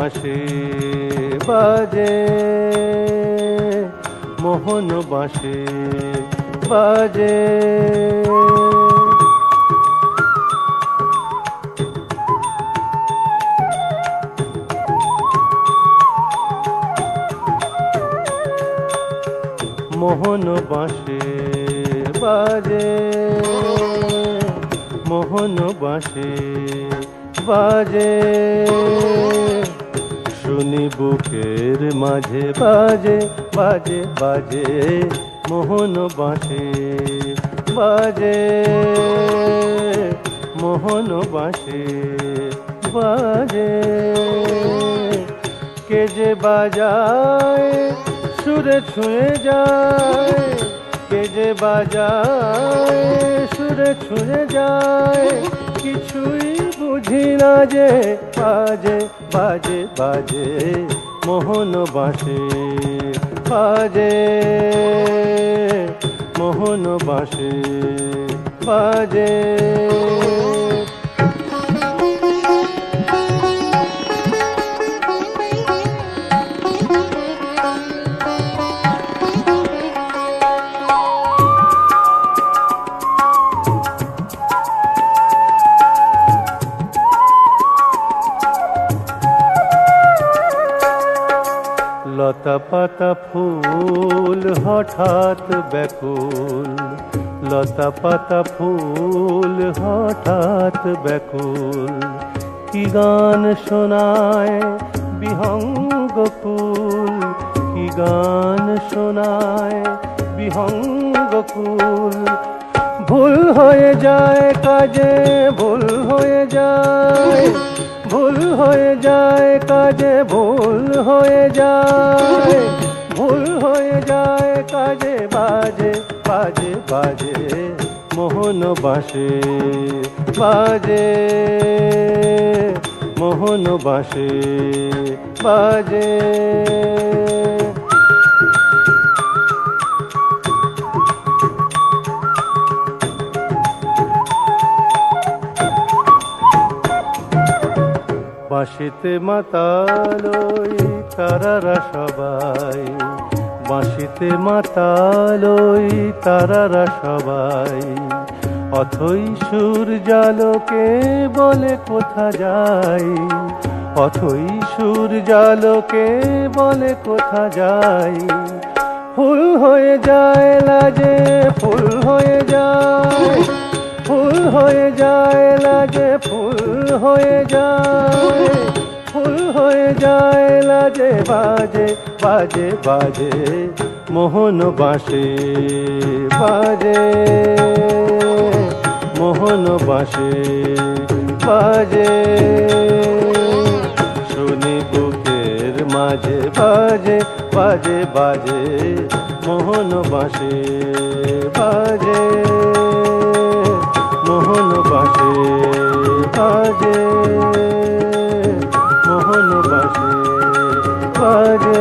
বাঁশি বাজে, মোহন বাঁশি বাজে। মোহন বাঁশি বাজে, মোহন বাঁশি বাজে। শুনি বুকের মাঝে বাজে বাজে বাজে, মোহন বাঁশি বাজে, মোহন বাঁশি বাজে। কে যে বাজায় সুরে ছুঁয়ে যায়, কে যে বাজায় সুরে ছুঁয়ে যায়, কিছুই বুঝি না যে বাজে বাজে বাজে, মোহন বাঁশি বাজে, মোহন বাঁশি বাজে। লতা পাতা ফুল হঠাৎ ব্যাকুল, লতা পাতা ফুল হঠাৎ ব্যাকুল। কি গান শোনায় বিহঙ্গ কুল, কি গান শোনায় বিহঙ্গ কুল। ভুল হয়ে যায় কাজে, ভুল হয়ে যায়, ভুল হয়ে যায় কাজে, ভুল হয়ে যায়, ভুল হয়ে যায় কাজে। বাজে বাজে বাজে, মোহন বাঁশি বাজে, মোহন বাঁশি বাজে। বাঁশিতে মাতাল ওই তারারা সবাই, বাঁশিতে মাতাল ওই তারারা সবাই। অথই সুর জালকে বলে কোথা যাই, অথই সুর জালকে বলে কোথা যাই। ফুল হয়ে যায় লাজে, ফুল হয়ে যায়, ফুল হয়ে যায় লাজে, ফুল হয়ে যায়, ফুল হয়ে যায় লাজে। বাজে বাজে বাজে, মোহন বাঁশি বাজে, মোহন বাঁশি বাজে। শুনি বুকের মাঝে বাজে বাজে বাজে, মোহন বাঁশি বাজে, মোহন বাঁশি বাজে, মোহন বাঁশি বাজে।